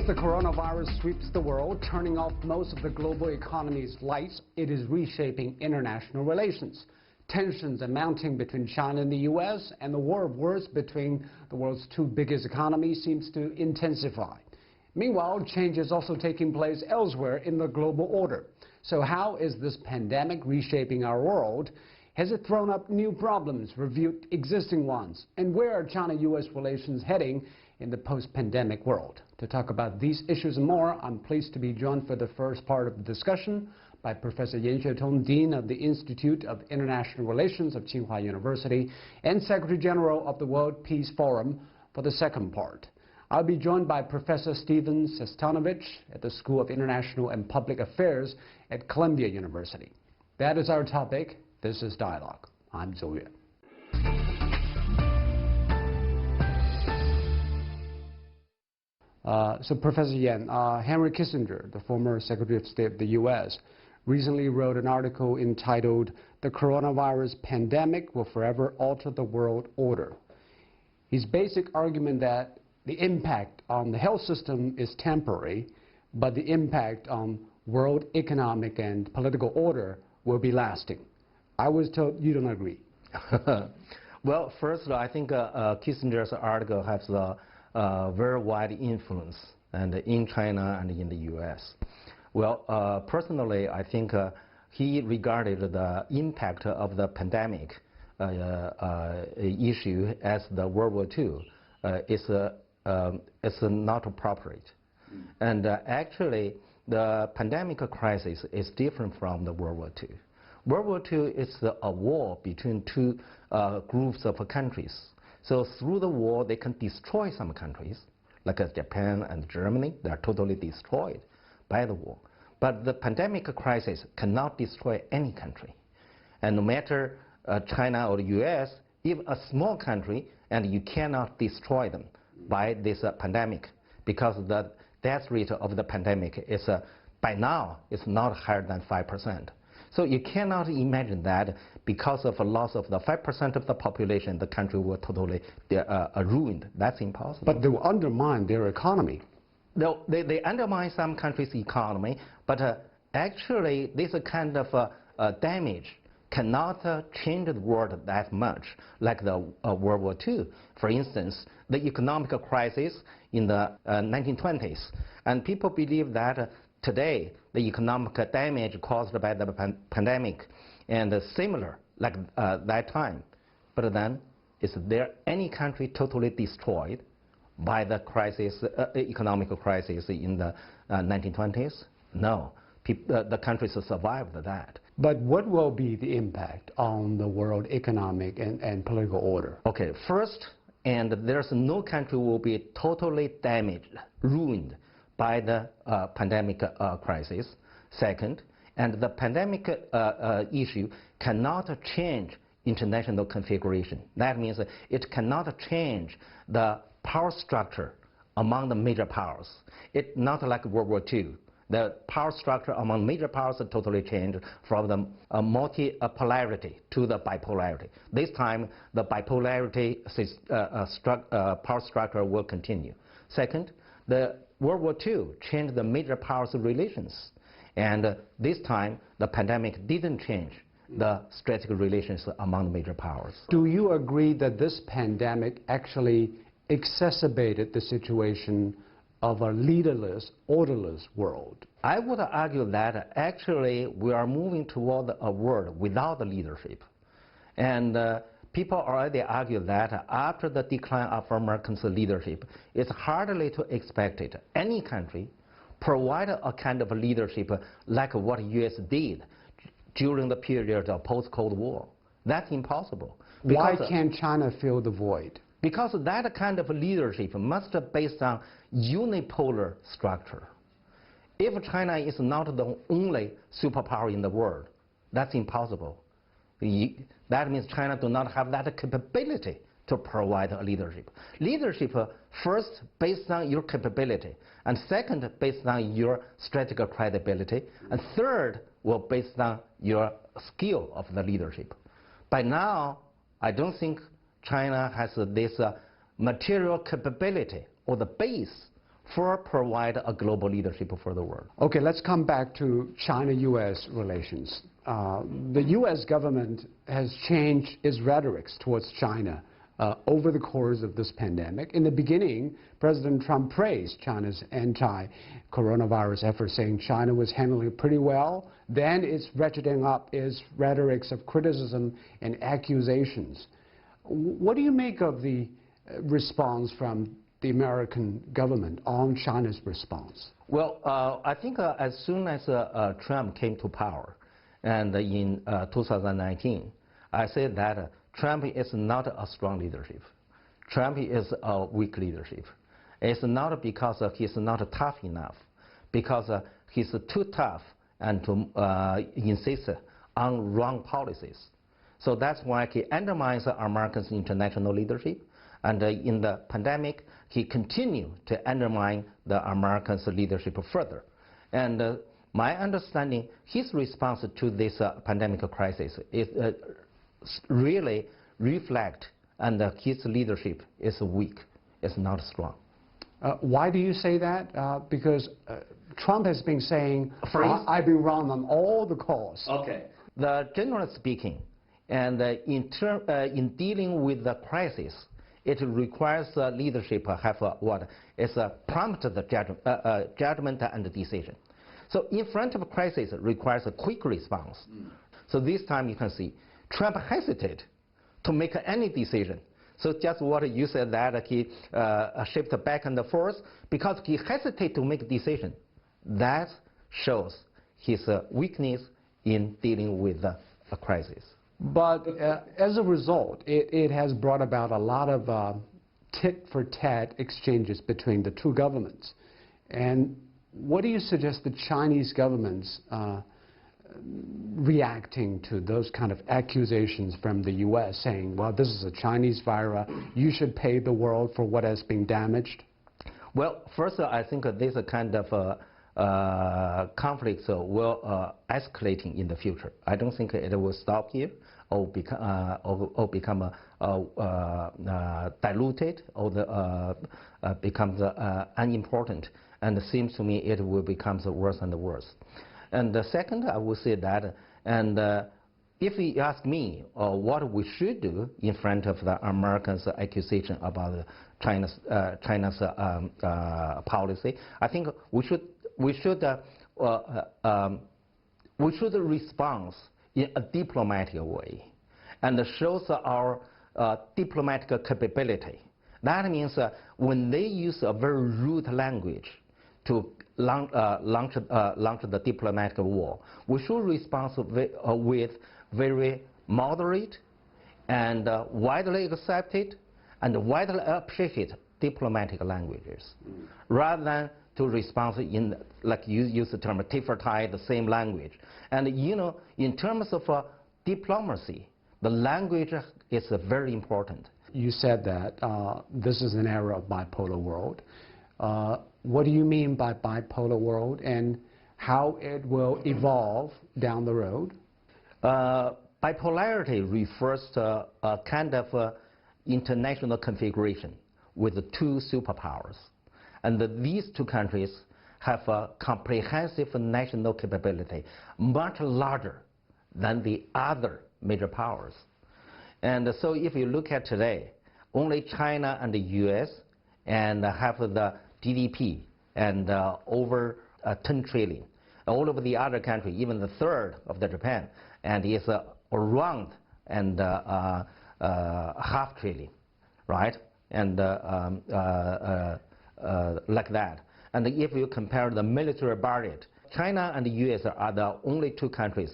As the coronavirus sweeps the world, turning off most of the global economy's lights, it is reshaping international relations. Tensions are mounting between China and the U.S., and the war of words between the world's two biggest economies seems to intensify. Meanwhile, change is also taking place elsewhere in the global order. So how is this pandemic reshaping our world? Has it thrown up new problems, reviewed existing ones? And where are China-U.S. relations heading in the post-pandemic world? To talk about these issues and more, I'm pleased to be joined for the first part of the discussion by Professor Yan Xuetong, Dean of the Institute of International Relations of Tsinghua University and Secretary General of the World Peace Forum for the second part. I'll be joined by Professor Steven Sestanovich at the School of International and Public Affairs at Columbia University. That is our topic. This is Dialogue. I'm Zhou Yue. So Professor Yan, Henry Kissinger, the former Secretary of State of the U.S., recently wrote an article entitled "The Coronavirus Pandemic Will Forever Alter the World Order." His basic argument that the impact on the health system is temporary, but the impact on world economic and political order will be lasting. I was told you don't agree. Well, first, I think Kissinger's article has a very wide influence and in China and in the U.S. Well, personally, I think he regarded the impact of the pandemic issue as the World War II. It's not appropriate. And actually, the pandemic crisis is different from the World War II. World War II is a war between two groups of countries. So through the war, they can destroy some countries, like Japan and Germany. They are totally destroyed by the war. But the pandemic crisis cannot destroy any country. And no matter China or the U.S., even a small country, and you cannot destroy them by this pandemic, because the death rate of the pandemic is, by now, is not higher than 5%. So you cannot imagine that because of a loss of the 5% of the population, the country will totally ruined. That's impossible. But they will undermine their economy. No, they undermine some countries' economy, but actually this kind of damage cannot change the world that much, like the World War II. For instance, the economic crisis in the 1920s, and people believe that today the economic damage caused by the pandemic and similar like that time. But then, is there any country totally destroyed by the crisis, economic crisis in the 1920s? No. The countries survived that. But what will be the impact on the world economic and political order? Okay, first, and there's no country will be totally damaged, ruined by the pandemic crisis. Second, and the pandemic issue cannot change international configuration. That means it cannot change the power structure among the major powers. It's not like World War II. The power structure among major powers totally changed from the multipolarity to the bipolarity. This time, the bipolarity power structure will continue. Second, the World War II changed the major powers' relations. And this time, the pandemic didn't change the strategic relations among the major powers. Do you agree that this pandemic actually exacerbated the situation of a leaderless, orderless world? I would argue that actually we are moving toward a world without leadership. And people already argue that after the decline of American leadership, it's hardly to expect it. Any country provide a kind of leadership like what U.S. did during the period of post-Cold War. That's impossible. Why can't China fill the void? Because that kind of leadership must be based on unipolar structure. If China is not the only superpower in the world, that's impossible. That means China do not have that capability to provide a leadership. Leadership first based on your capability, and second based on your strategic credibility, and third will based on your skill of the leadership. By now, I don't think China has this material capability or the base for provide a global leadership for the world. Okay, let's come back to China-U.S. relations. The U.S. government has changed its rhetorics towards China over the course of this pandemic. In the beginning, President Trump praised China's anti-coronavirus efforts, saying China was handling it pretty well. Then it's ratcheting up its rhetorics of criticism and accusations. What do you make of the response from the American government on China's response? Well, I think as soon as Trump came to power, and in 2019, I said that Trump is not a strong leadership. Trump is a weak leadership. It's not because he's not tough enough, because he's too tough and to insist on wrong policies. So that's why he undermines America's international leadership. And in the pandemic, he continued to undermine the Americans' leadership further. And my understanding, his response to this pandemic crisis is really reflect, and his leadership is weak, it's not strong. Why do you say that? Because Trump has been saying, I've been wrong on all the calls. Okay. Generally speaking, and in dealing with the crisis, it requires leadership have what? It's a prompt judgment and decision. So in front of a crisis, it requires a quick response. So this time you can see, Trump hesitated to make any decision. So just what you said, that he shifted back and forth, because he hesitated to make a decision. That shows his weakness in dealing with a crisis. But as a result, it has brought about a lot of tit-for-tat exchanges between the two governments. And what do you suggest the Chinese government's reacting to those kind of accusations from the U.S. saying, well, this is a Chinese virus, you should pay the world for what has been damaged? Well, first, I think this kind of conflicts will escalating in the future. I don't think it will stop here or become diluted or becomes unimportant. And it seems to me it will become worse and worse. And the second, I will say that, and if you ask me what we should do in front of the Americans' accusation about China's policy, I think we should respond in a diplomatic way, and shows our diplomatic capability. That means when they use a very rude language to launch the diplomatic war, we should respond with very moderate and widely accepted and widely appreciated diplomatic languages, rather than to respond in, like you use the term, tit-for-tat, the same language. And you know, in terms of diplomacy, the language is very important. You said that this is an era of bipolar world. What do you mean by bipolar world, and how it will evolve down the road? Bipolarity refers to a kind of international configuration with two superpowers. And these two countries have a comprehensive national capability, much larger than the other major powers. And so if you look at today, only China and the U.S. and have the GDP and over 10 trillion. All of the other countries, even the third of the Japan, and is around and half trillion, right? And like that. And if you compare the military budget, China and the U.S. are the only two countries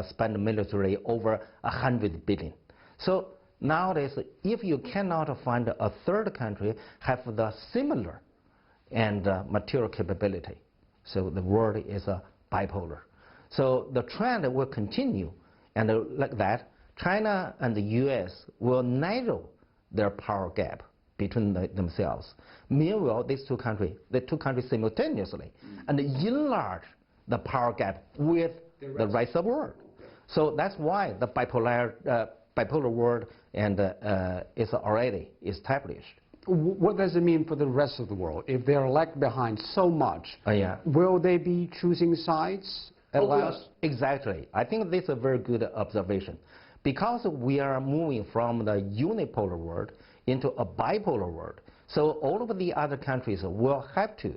spend military over 100 billion. So nowadays, if you cannot find a third country have the similar and material capability, so the world is bipolar. So the trend will continue, and like that, China and the U.S. will narrow their power gap between themselves. Meanwhile, the two countries simultaneously, and enlarge the power gap with the rest of the world. So that's why the bipolar world and is already established. What does it mean for the rest of the world? If they're lagged behind so much, Yeah. will they be choosing sides at last? Exactly. I think this is a very good observation. Because we are moving from the unipolar world into a bipolar world, so all of the other countries will have to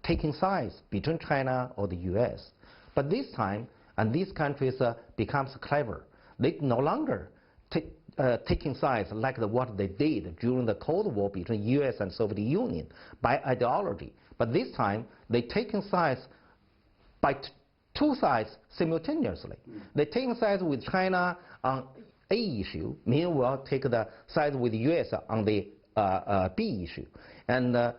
taking sides between China or the U.S. But this time, and these countries becomes clever. They no longer taking sides like what they did during the Cold War between U.S. and Soviet Union by ideology. But this time, they taking sides by two sides simultaneously. They're taking sides with China on A issue, meanwhile take the side with the U.S. on the B issue. And the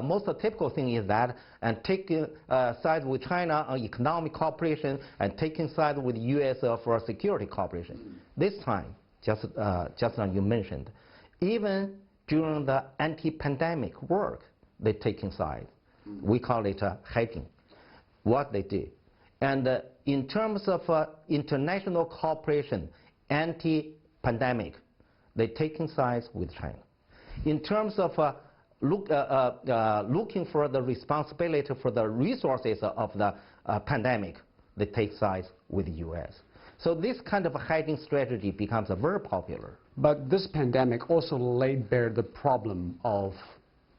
most typical thing is that, and taking sides with China on economic cooperation and taking sides with the U.S. For security cooperation. This time, just now you mentioned, even during the anti-pandemic work, they're taking sides. We call it hedging, what they do. And in terms of international cooperation, anti-pandemic, they're taking sides with China. In terms of looking for the responsibility for the resources of the pandemic, they take sides with the U.S. So this kind of hedging strategy becomes very popular. But this pandemic also laid bare the problem of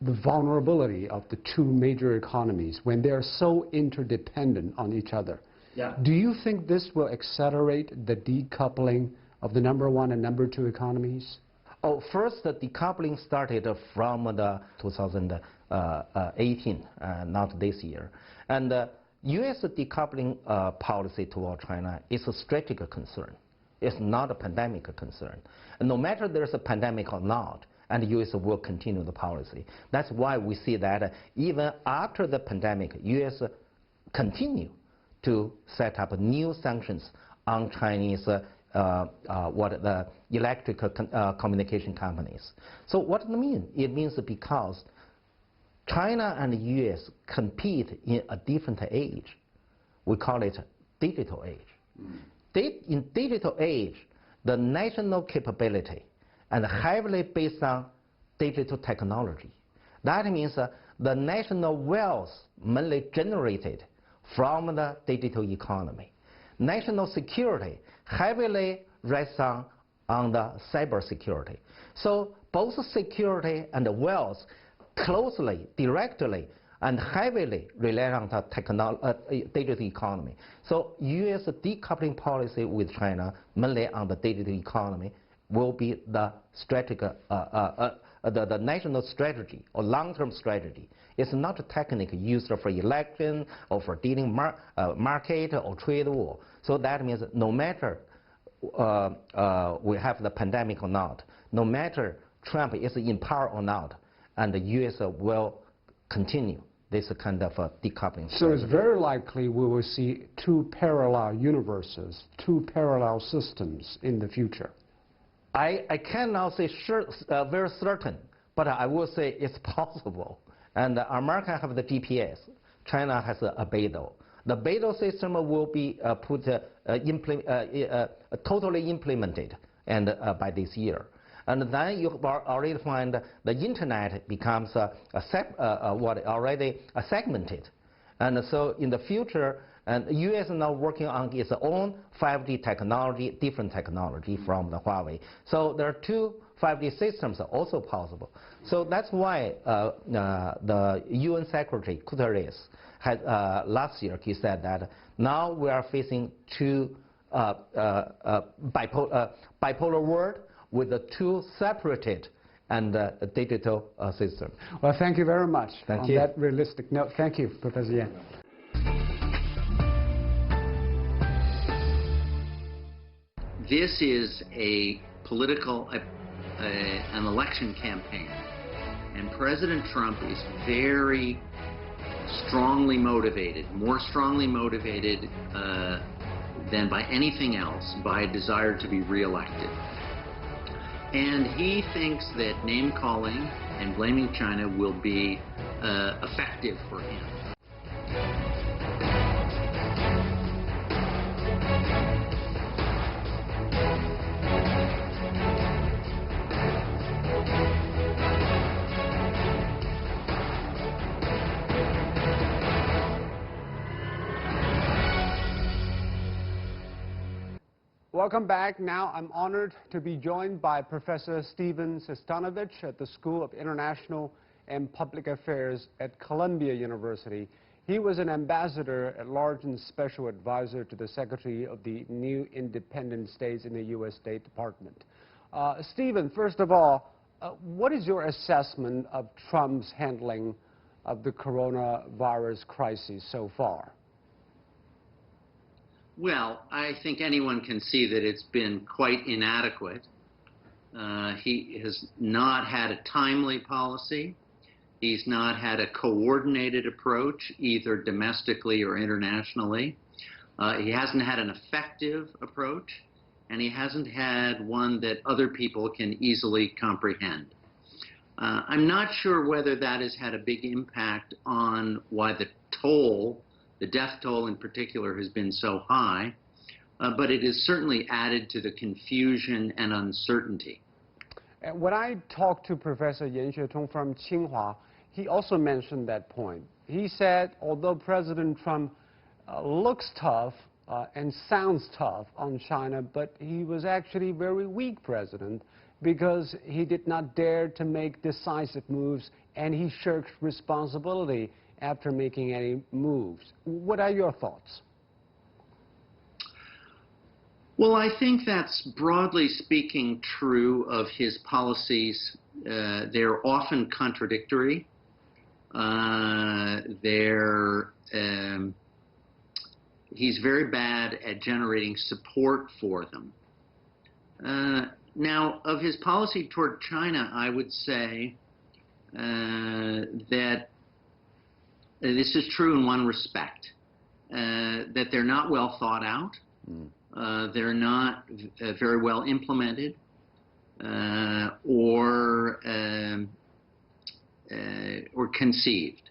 the vulnerability of the two major economies when they're so interdependent on each other. Yeah. Do you think this will accelerate the decoupling of the number one and number two economies? Oh, first, the decoupling started from the 2018, not this year. And the U.S. decoupling policy toward China is a strategic concern. It's not a pandemic concern. And no matter there's a pandemic or not, and the U.S. will continue the policy. That's why we see that even after the pandemic, U.S. continue to set up new sanctions on Chinese the electric communication companies. So what does it mean? It means because China and the U.S. compete in a different age. We call it digital age. In digital age, the national capability and heavily based on digital technology. That means the national wealth mainly generated from the digital economy. National security heavily rests on the cyber security. So both security and wealth closely, directly, and heavily rely on the digital economy. So U.S. decoupling policy with China, mainly on the digital economy, will be the strategic, the national strategy or long-term strategy. It's not a technique used for election or for dealing market or trade war. So that means no matter we have the pandemic or not, no matter Trump is in power or not, and the U.S. will continue this kind of decoupling strategy. So it's very likely we will see two parallel universes, two parallel systems in the future. I cannot say sure, very certain, but I will say it's possible. And America have the GPS. China has a Beidou. The Beidou system will be totally implemented and by this year. And then you already find the internet becomes already segmented. And so in the future, and the U.S. is now working on its own 5G technology, different technology from the Huawei. So there are two 5G systems also possible. So that's why the UN Secretary Guterres had last year, he said that now we are facing two bipolar world with the two separated and digital systems. Well, thank you very much. Thank you. On that realistic note, thank you, Professor Yan. This is a political, an election campaign, and President Trump is very strongly motivated, more strongly motivated than by anything else, by a desire to be reelected. And he thinks that name-calling and blaming China will be effective for him. Welcome back. Now I'm honored to be joined by Professor Steven Sestanovich at the School of International and Public Affairs at Columbia University. He was an ambassador at large and special advisor to the Secretary of the new independent states in the U.S. State Department. Steven, first of all, what is your assessment of Trump's handling of the coronavirus crisis so far? Well, I think anyone can see that it's been quite inadequate. He has not had a timely policy. He's not had a coordinated approach, either domestically or internationally. He hasn't had an effective approach, and he hasn't had one that other people can easily comprehend. I'm not sure whether that has had a big impact on why the death toll in particular, has been so high, but it has certainly added to the confusion and uncertainty. When I talked to Professor Yan Xuetong from Tsinghua, he also mentioned that point. He said, although President Trump looks tough and sounds tough on China, but he was actually a very weak president because he did not dare to make decisive moves, and he shirked responsibility after making any moves. What are your thoughts? Well, I think that's broadly speaking true of his policies. They're often contradictory. He's very bad at generating support for them. Now, of his policy toward China, I would say that this is true in one respect, that they're not well thought out, they're not very well implemented, or conceived.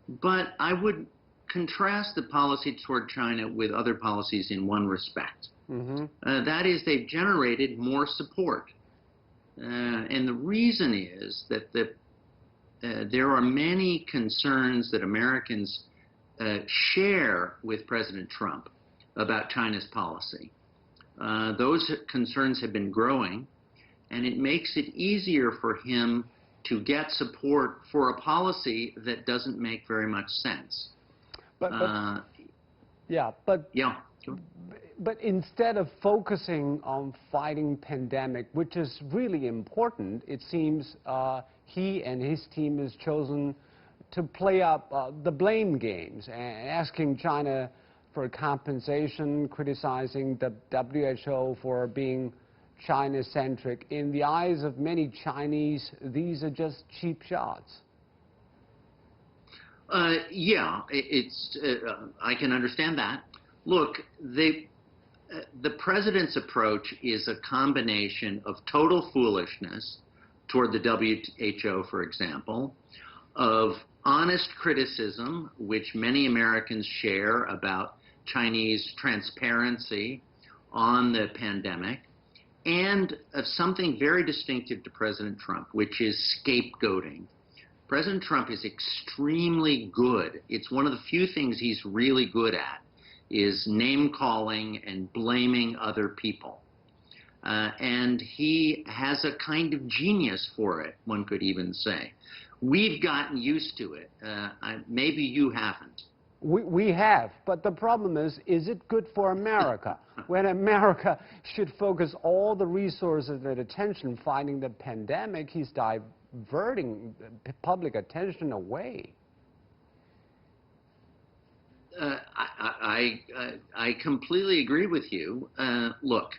But I would contrast the policy toward China with other policies in one respect. That is, they've generated more support. And the reason is that there are many concerns that Americans share with President Trump about China's policy. Those concerns have been growing, and it makes it easier for him to get support for a policy that doesn't make very much sense. But instead of focusing on fighting pandemic, which is really important, it seems he and his team has chosen to play up the blame games, and asking China for compensation, criticizing the WHO for being China-centric. In the eyes of many Chinese, these are just cheap shots. Yeah, I can understand that. Look, the president's approach is a combination of total foolishness toward the WHO, for example, of honest criticism, which many Americans share about Chinese transparency on the pandemic, and of something very distinctive to President Trump, which is scapegoating. President Trump is extremely good. It's one of the few things he's really good at, is name-calling and blaming other people. And he has a kind of genius for it, one could even say. We've gotten used to it. Maybe you haven't. We have, but the problem is it good for America? When America should focus all the resources and attention fighting the pandemic, he's diverting public attention away. I completely agree with you. Look,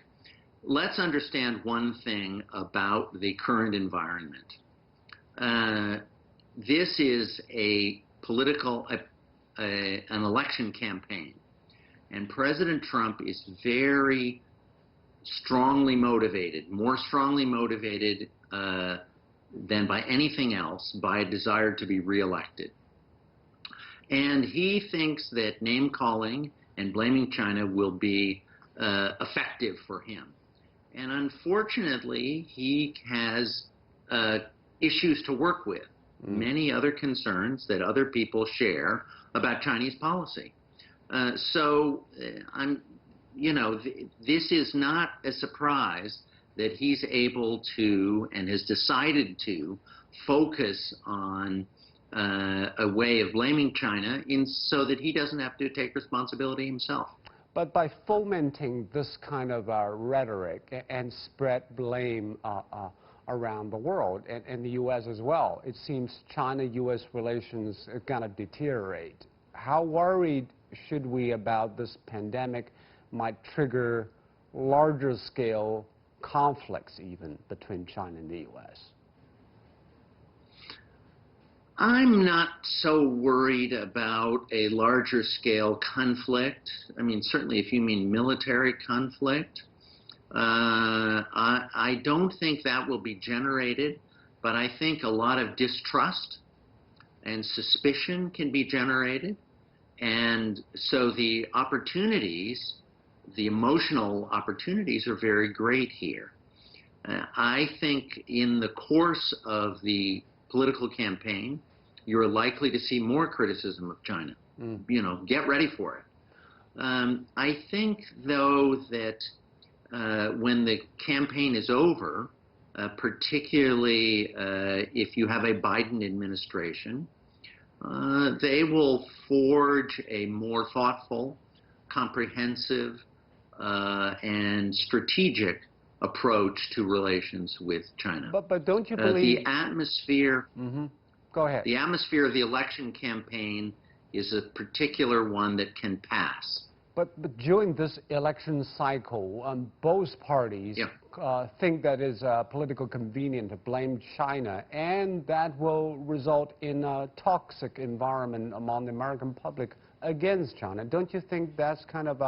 let's understand one thing about the current environment. This is an election campaign, and President Trump is very strongly motivated, more strongly motivated than by anything else, by a desire to be reelected. And he thinks that name-calling and blaming China will be effective for him. And unfortunately, he has issues to work with, many other concerns that other people share about Chinese policy. So this is not a surprise that he's able to and has decided to focus on a way of blaming China so that he doesn't have to take responsibility himself. But by fomenting this kind of rhetoric and spread blame around the world, and the U.S. as well, it seems China-U.S. relations are going to deteriorate. How worried should we about this pandemic might trigger larger scale conflicts even between China and the U.S.? I'm not so worried about a larger scale conflict. I mean, certainly if you mean military conflict, I don't think that will be generated, but I think a lot of distrust and suspicion can be generated. And so the opportunities, the emotional opportunities are very great here. I think in the course of the political campaign, you're likely to see more criticism of China. Get ready for it. I think, though, that when the campaign is over, particularly if you have a Biden administration, they will forge a more thoughtful, comprehensive, and strategic approach to relations with China. But don't you believe the atmosphere? Go ahead. The atmosphere of the election campaign is a particular one that can pass. But during this election cycle, both parties think that it's politically convenient to blame China, and that will result in a toxic environment among the American public against China. Don't you think that's kind of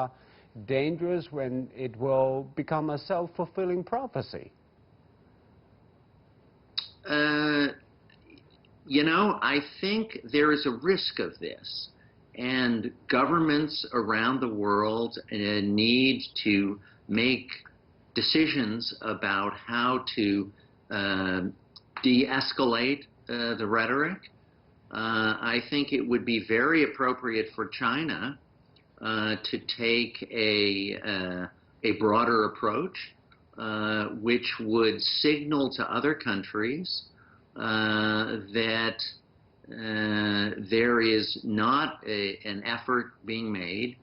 dangerous when it will become a self-fulfilling prophecy? I think there is a risk of this, and governments around the world need to make decisions about how to de-escalate the rhetoric. I think it would be very appropriate for China to take a broader approach, which would signal to other countries that there is not an effort being made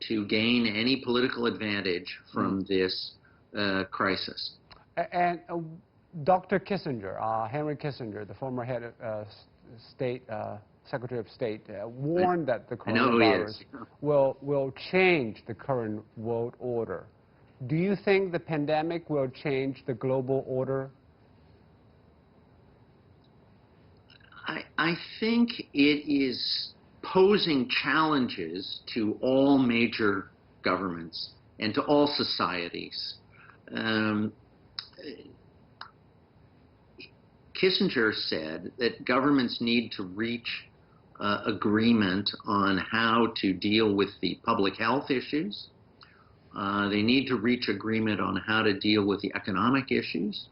to gain any political advantage from this crisis. And Dr. Kissinger, Henry Kissinger, the former head of Secretary of State, warned that the coronavirus will change the current world order. Do you think the pandemic will change the global order? I think it is posing challenges to all major governments and to all societies. Kissinger said that governments need to reach agreement on how to deal with the public health issues. They need to reach agreement on how to deal with the economic issues.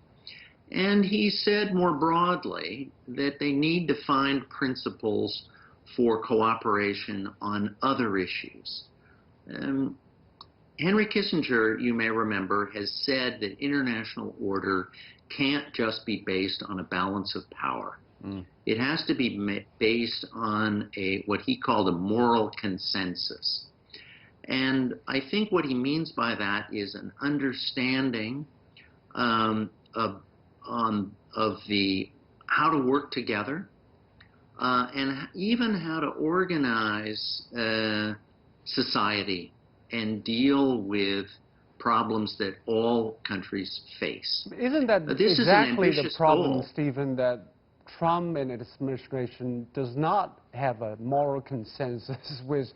And he said more broadly that they need to find principles for cooperation on other issues. Henry Kissinger, you may remember, has said that international order can't just be based on a balance of power. It has to be based on what he called a moral consensus. And I think what he means by that is an understanding of how to work together and even how to organize society and deal with problems that all countries face. Isn't that exactly the problem, Stephen, that Trump and his administration does not have a moral consensus with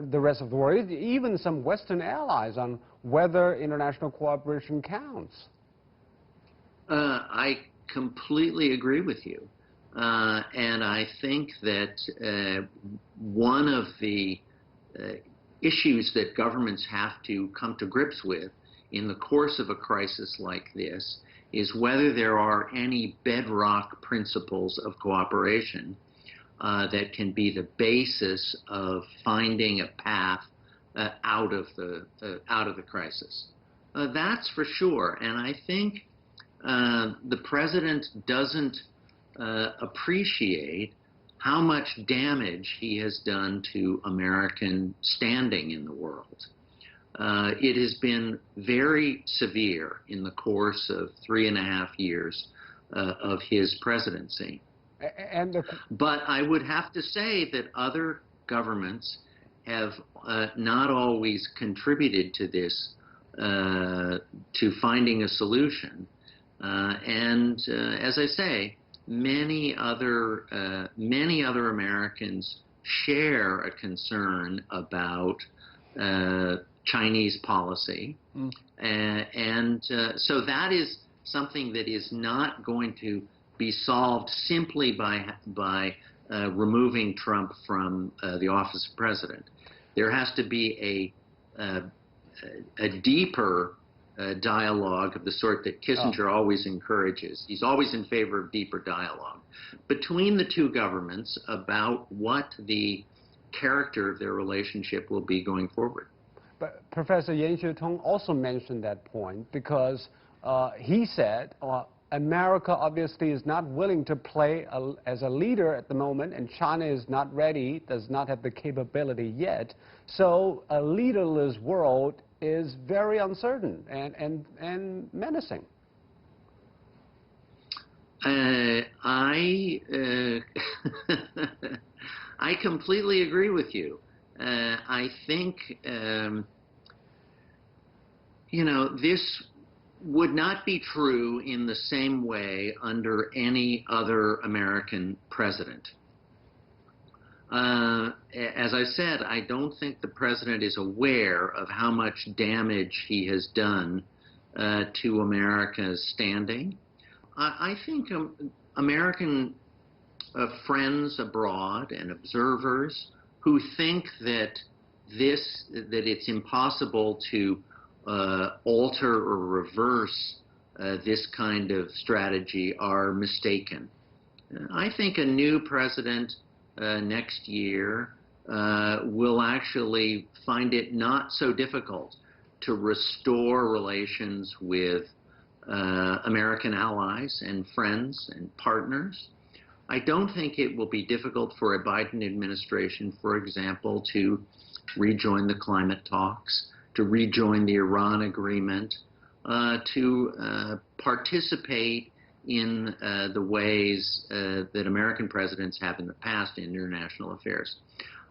the rest of the world, even some Western allies, on whether international cooperation counts? I completely agree with you. And I think that one of the issues that governments have to come to grips with in the course of a crisis like this is whether there are any bedrock principles of cooperation that can be the basis of finding a path out of the crisis. That's for sure, and I think the president doesn't appreciate how much damage he has done to American standing in the world. It has been very severe in the course of 3.5 years of his presidency. But I would have to say that other governments have not always contributed to this, to finding a solution. And as I say, many other Americans share a concern about Chinese policy, so that is something that is not going to be solved simply by removing Trump from the office of president. There has to be a deeper dialogue of the sort that Kissinger always encourages. He's always in favor of deeper dialogue between the two governments about what the character of their relationship will be going forward. But Professor Yan Xuetong also mentioned that point because he said America obviously is not willing to play as a leader at the moment, and China is not ready, does not have the capability yet. So a leaderless world is very uncertain and menacing. I completely agree with you. I think, this would not be true in the same way under any other American president. As I said, I don't think the president is aware of how much damage he has done to America's standing. I think American friends abroad and observers who think that it's impossible to alter or reverse this kind of strategy are mistaken. I think a new president next year will actually find it not so difficult to restore relations with American allies and friends and partners. I don't think it will be difficult for a Biden administration, for example, to rejoin the climate talks, to rejoin the Iran agreement, to participate in the ways that American presidents have in the past in international affairs.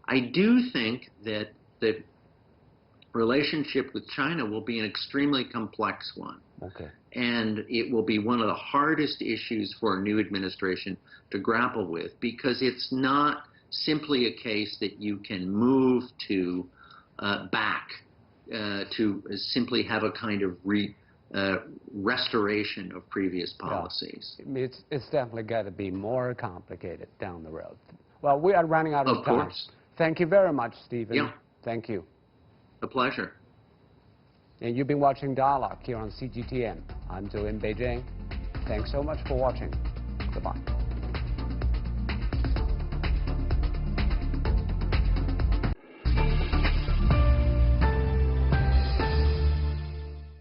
I do think that the relationship with China will be an extremely complex one. Okay. And it will be one of the hardest issues for a new administration to grapple with, because it's not simply a case that you can move to back to simply have a kind of restoration of previous policies. Yeah. It's definitely got to be more complicated down the road. Well, we are running out of time. Course. Thank you very much, Stephen. Yeah. Thank you. A pleasure. And you've been watching Dialogue here on CGTN. I'm Joe in Beijing. Thanks so much for watching. Goodbye.